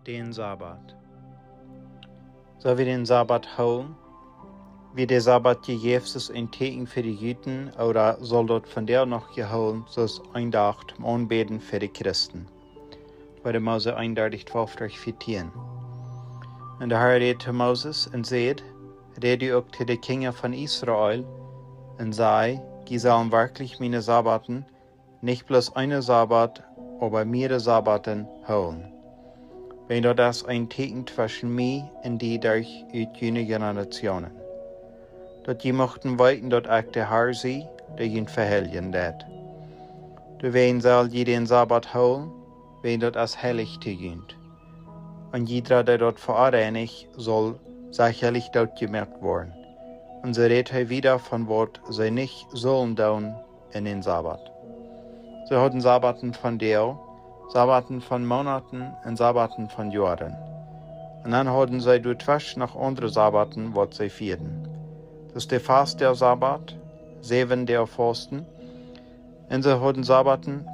Den Sabbat. So wir den Sabbat holen, wie der Sabbat Jesus ein Teken für die Juden oder soll dort von der noch geholen, so ist ein Tag zum Anbeten für die Christen. Weil der Mose 31:12-14. Und der Herr redet zu Moses und sagt, rede auch zu den Kindern von Israel und sei, die sollen wirklich meine Sabbaten, nicht bloß eine Sabbat, aber mehrere Sabbaten holen. Wenn das ein Teken zwischen mir und die durch jene Generationen. Dort die mochten weiten dort auch der Herr sie, der ihn verherrlichen wird. Du wen soll je den Sabbat holen, wenn dort als heilig tugend. Und jeder, der dort vereinigt, soll sicherlich dort gemerkt werden. Und so redet er wieder von Wort, sie nicht sollen tun in den Sabbat. Sie hatten Sabbaten von der, Sabbaten von Monaten und Sabbaten von Jahren. Und dann hatten sie dazwischen noch andere Sabbaten, was sie vierten. Das ist der Fast der Sabbat, 7 der Fasten. Und sie hatten Sabbaten,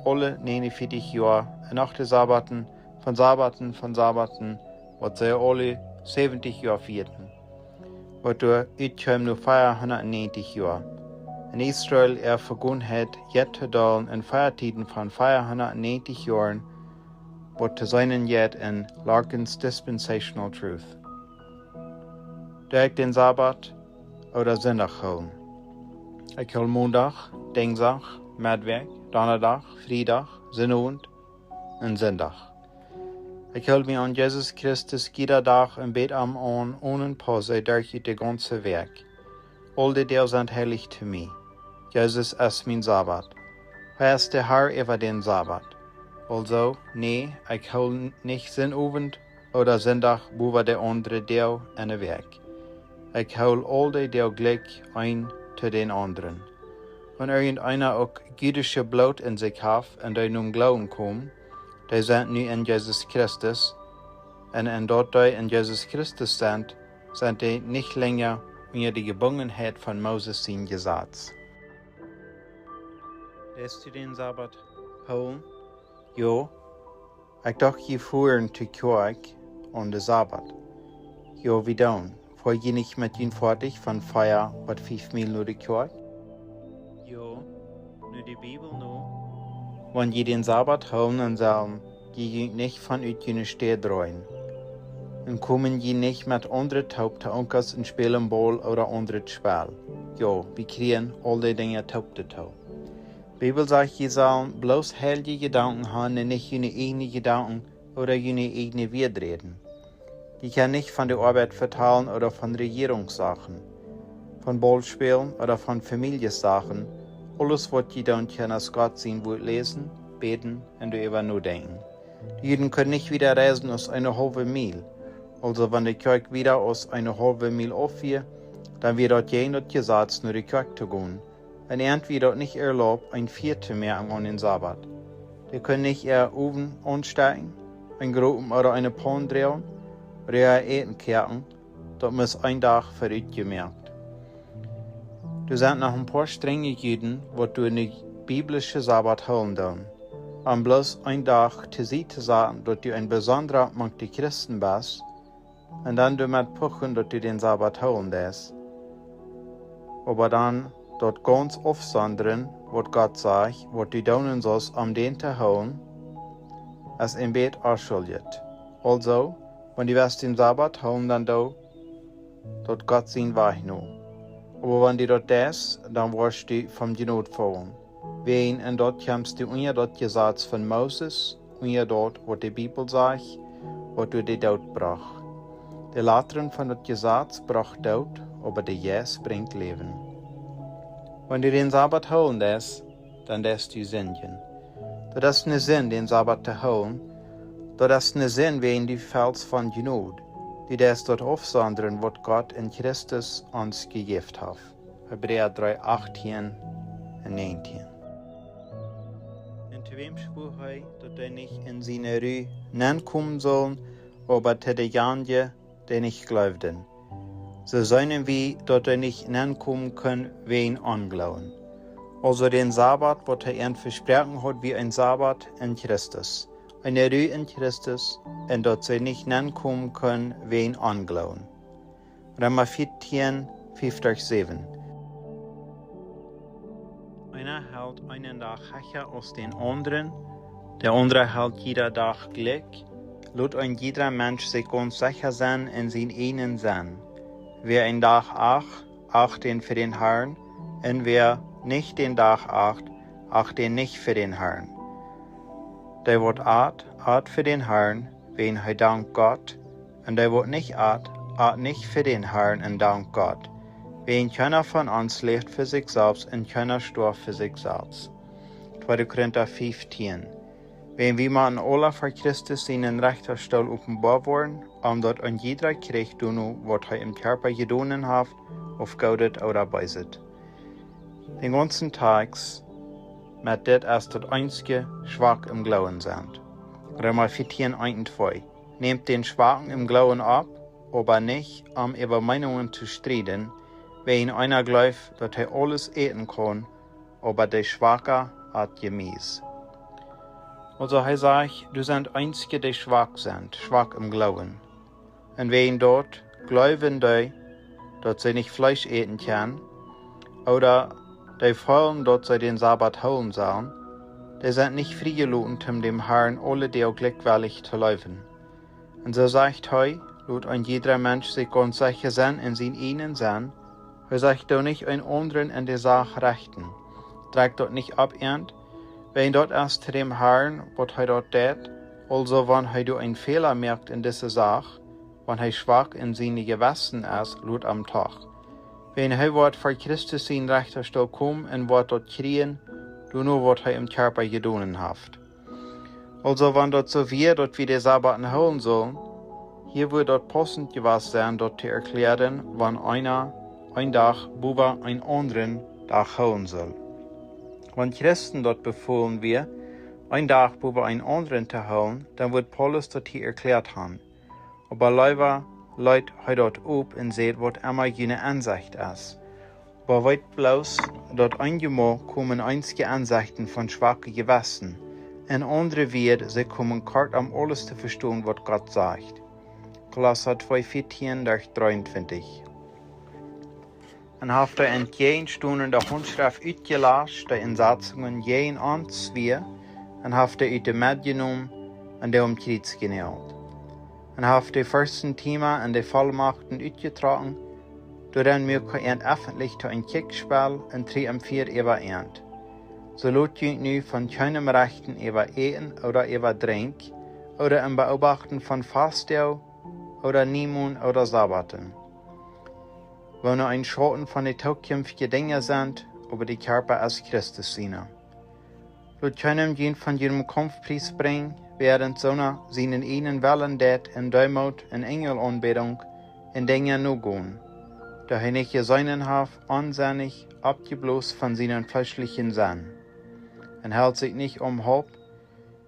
alle 49 Jahre. Und auch die Sabbaten, was sie alle 70 Jahre vierten. Was durch uitkwam nur 490 Jahre. In Israel vergonnen hat, jettedalen in Feiertiden von 490 Jahren, was zu seinen jet in Larkins Dispensational Truth. Durch den Sabbat oder Sonntag holen. Ich hol Montag, Dienstag, Mittwoch, Donnerstag, Freitag, Sonntag und Sonntag. Ich hol mich an Jesus Christus jeder Tag im Bett an, ohne Pause durch die ganze Werk. All die Dinge sind heilig zu mir. Jesus ist mein Sabbat. Wer ist der Herr über den Sabbat? Also, nee, ich hol nicht Sonnabend oder Sonntag über der andere Deel in der Werk. Ich hol all die Deel gleich ein zu den anderen. Wenn irgendeiner auch jüdische Blut in sich hat und der nun Glauben kommt, die sind nu in Jesus Christus, und in dort die in Jesus Christus sind die nicht länger mehr die Gebungenheit von Moses sein Gesetz. Lässt du den Sabbat holen? Jo, ich doch je fuhren zu Kirche an den Sabbat. Jo, wie dann? Vor je nicht mit ihnen fertig von Feier, was 5 Mil nur die Kirche? Jo, nur die Bibel nur. Wenn je den Sabbat holen, dann sollen je nicht von jene Städte dreuen. Und kommen je nicht mit anderen Taubte Onkels und spielen Ball oder andere Spiel. Jo, wir kriegen all die Dinge Taubte tau. Die Bibel sagt, je sollen bloß heilige Gedanken haben und nicht jene eigenen Gedanken oder jene eigene Widerreden. Die kann nicht von der Arbeit verteilen oder von Regierungssachen, von Ballspielen oder von Familiensachen. Alles, was die dann können, als Gott sehen wollt, lesen, beten und darüber nur denken. Die Juden können nicht wieder reisen aus einer halben Mil. Also wenn die Kirche wieder aus einer halben Mil aufgeht, dann wird dort jemand gesagt, nur die Kirche zu gehen. Und irgendwie dort nicht erlaubt, ein Viertel mehr an den Sabbat. Die können nicht ihr Ofen ansteigen, ein Gruppen oder eine Pan drehen oder ihr Eten kehren. Dort muss ein Tag verrückt gemerkt. Du sind noch ein paar strenge Juden, wo du in die biblische Sabbat holen dann. Am bloß ein Tag zu sie zu sagen, dass du ein besonderer Mann die Christen bist, und dann du mit puchen, dass du den Sabbat holen darfst. Aber dann dort ganz aufsondern, was Gott sagt, was du tun sollst, den zu holen, als im Bett ausschuldet. Also, wenn du den Sabbat holen, dann dort Gott sein Weg nur. Aber wenn du dort das, dann wirst du vom Genot fallen. Wen und dort kommst du unter dort Gesetz von Moses, unter dort, was die Bibel sagt, was du die Tod brach. Der Lateren von dort Gesetz brach Tod, aber der Jes bringt Leben. Wenn du den Sabbat holen lässt, dann lässt du sündigen. Das ist nicht Sinn, den Sabbat zu holen. Das ist nicht Sinn, wenn du fällst von Genot. Die das dort aufsondern, was Gott in Christus uns gegeben hat. Hebräer 3:18 und 19. Und zu wem schwur er, dass er nicht in seine Ruhe kommen sollen, aber zu den Janden, die nicht glaubten. So sollen wir, dass er nicht kommen können, wen anglauben. Also den Sabbat, was er ihnen versprochen hat, wie ein Sabbat in Christus. eine Ruhe in Christus, und dort sie nicht nankommen können, wen anglauen. Römer 14, 5-7. Einer hält einen Tag hecher als den anderen, der andere hält jeder Tag Glück. Laat ein jeder Mensch sich ganz sicher sein in sein einen Sinn. Wer ein Tag acht den für den Herrn, und wer nicht den Tag acht den nicht für den Herrn. Der wird art für den Herrn, wen er dankt Gott, und der wird nicht art nicht für den Herrn und dankt Gott. Wen keiner von uns lebt für sich selbst und keiner stirbt für sich selbst. 2. Korinther 15. Wenn wir man alle für Christus seinen Richterstuhl offenbar worden, dort ein jeder kriegt tun, was er im Körper getan hat, auf Gaudet oder beiset. Den ganzen Tags mit det als das einzige schwach im Glauben sind. Römer 14, 1 und 2. Nehmt den Schwachen im Glauben ab, aber nicht, über Meinungen zu streiten, wenn einer glaubt, dass er alles eten kann, aber der Schwache hat gemäß. Also er sagt, du sind einzige, die schwach sind, schwach im Glauben. Und wenn dort glauben die, dass sie nicht Fleisch eten können, oder die wollen, dass sie den Sabbat holen sollen, die sind nicht freigelassen, um dem Herrn alle die glückwillig zu laufen. Und so sagt er, laut ein jeder Mensch sich ganz sicher sein in sein einen sein, er sagt doch nicht einen anderen in der Sache rechten, trägt dort nicht ab, wenn dort erst zu dem Herrn, was er dort tät, also wenn er du einen Fehler merkt in dieser Sache, wenn er schwach in seine Gewissen ist, laut am Tag. Wenn er wird für Christus sein Richterstuhl kommen und wird dort kriegen, du nur was er im Körper getan hat. Also wenn dort so wird, dass wir die Sabbaten holen sollen, hier wird dort passend gewesen sein, dort zu erklären, wann einer ein Tag über einen anderen Tag holen soll. Wenn Christen dort befohlen wir, ein Tag über einen anderen zu holen, dann wird Paulus dort hier erklärt haben. Aber leider Leute heute dort ob und seht, was immer jene Ansicht ist. Aber weit bloß, dort einmal kommen einzige Ansichten von schwachen Gewissen, und andere wird, sie kommen kort alles zu verstehen, was Gott sagt. Kolosser 2, 14-23. En heeft hij in geen stunden de Handschrift uitgelast, de insatzungen geen aan zwei, en heeft hij uit de medgenomen en de om Kreuz genäht. En heeft de Fürstentümer en de Vollmachten uitgetragen, doordat wir öffentlich zu ein Kickspiel en triumphiert über Ernt. So lot je nu von keinem Rechten über Ehen oder über Drink, oder im Beobachten von Fastjahr, oder Niemon oder Sabbaten. Wo nur ein Schatten von den zukünftigen Dingen sind, aber die Körper als Christus sind. Laut keinem jeden von ihrem Kampfpreis bringen, während seiner seinen ihnen Wellen det in Deumut in Engelanbetung in Dinge nur gehen, da er nicht geseinen hat, ansinnig, abgeblost von seinen fleischlichen Sinn. Und hält sich nicht Haupt,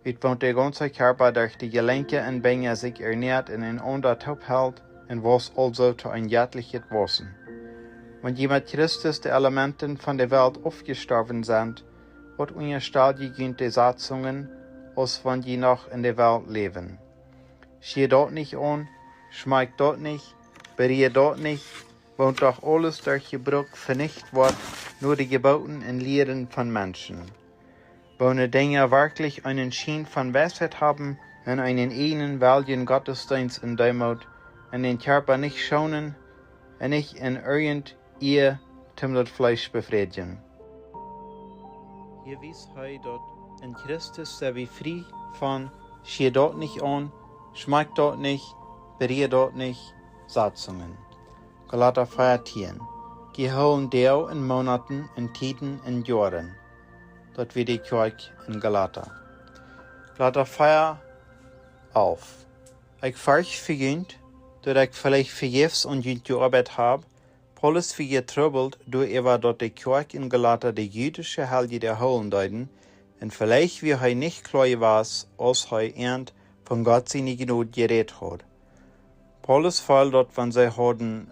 wo der ganze Körper durch die Gelenke und Beine sich ernährt und in Untertop hält, und was also zu ein göttliches Wesen. Wenn jemand Christus die Elementen von der Welt aufgestorben sind, wird unterstellt die Satzungen, als wenn die noch in der Welt leben. Schier dort nicht an, schmeigt dort nicht, berührt dort nicht, wohnt doch alles durch Gebrauch vernichtet wird, nur die Geboten und Lehren von Menschen. Wo Dinge wirklich einen Schein von Weisheit haben und einen ihnen welchen Gottesdienst in Demut und den Körper nicht schonen und nicht in ihr zum Fleisch befriedigen. Hier wies er dort in Christus sei wie frei von schier dort nicht an, schmeckt dort nicht, berührt dort nicht, Satzungen. Galater 14. Geholen Deo in Monaten, in Tiden, in Jahren. Dort wird die Kirche in Galater. Galater 4 auf. Ich fürchte vergünd, dass ich vielleicht vergebens und die Arbeit habe, Paulus für getröbelt, durch dort die Kirche in Galater die jüdische Helge der Holen deuten, und vielleicht wie er nicht klar war, als er von Gott seine Gnade geredet hat. Paulus fall dort, wenn sie haben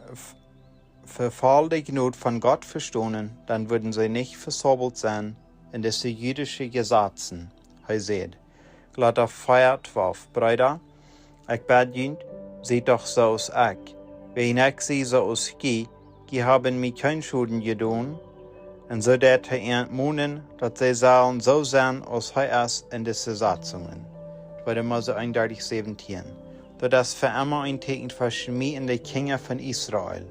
Verfall der Gnade von Gott verstanden, dann würden sie nicht versobelt sein in diese jüdischen Gesetzen. Er sagt, glatter feier 12, Brüder. Ik bid jullie, ziet toch zoals ik. Wien ik zie zoals gij hebben mij geen schulden gedaan, en zodat hij entmoenen, dat zij zullen zo zijn als hij is in deze Satzungen. 2. Mose 31, 17. Dat is voor immer een teken tussen mij en de Kinder van Israël.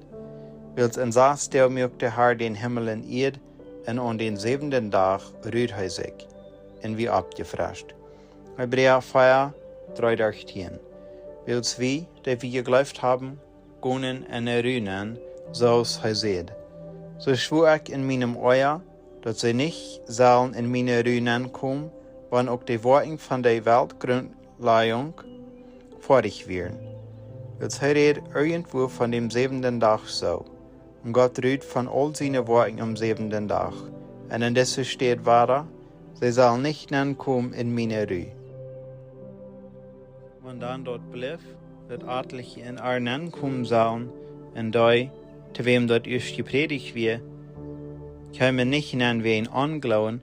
Wils in 6 Tagen maakt de Herr den Himmel en Erd, en aan den 7. Dag ruht hij zich, en wie abgefrischt. Hebräer 4, 3-13. Wils wie, die wir geglaubt haben, können en erinnern, zoals hij zegt. So schwur ik in meinem Euer, dat zij niet zullen in meine Ruinen komen, wanneer ook de woorden van de Weltgrundlegung fertig werden. Wils hij redt irgendwo van dem 7. Dag zo. Und Gott ruht von all seinen Worten am 7. Tag. Und in deze steht weiter, sie sollen nicht nankommen in meine Ruhe. Wenn dann dort blieb, dat etliche in haar nankommen sollen, und die, zu wem dort erst gepredigt wird, kämen nicht an wen anglauben,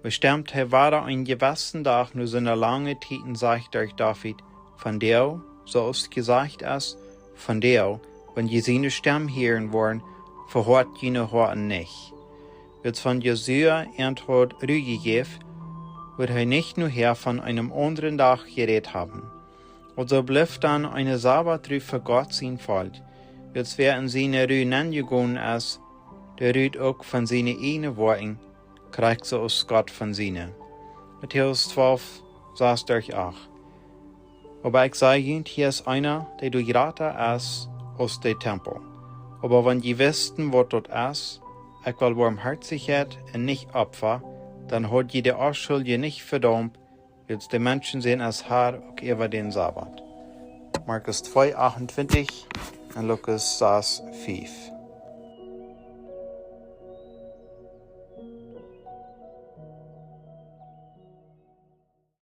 bestimmt er weiter einen gewissen Tag nur so eine lange Zeit, sagt euch David, von der, so oft gesagt ist, von der, wenn je seine Stimme hören wollen, verhört jene Horten nicht. Wird von Josua Antwort rügegeben, wird er nicht nur her von einem anderen Tag geredet haben. Und so bleibt dann eine Sabbatrühe für Gott sein Volk. Wird wer in seine Rühe gegangen ist, der rüht auch von seinen eigenen Worten, kriegt so aus Gott von seinen. Matthäus 12, sagt euch auch. Aber ich sage Ihnen, hier ist einer, der durchrater ist aus dem Tempel. Aber wenn die wüssten, was dort ist, ich will Barmherzigkeit und nicht Opfer, dann hat jede Ausschuldige nicht verdammt, als die Menschen sehen als Herr auch über den Sabbat. Markus 2, 28 und Lukas 6, 5.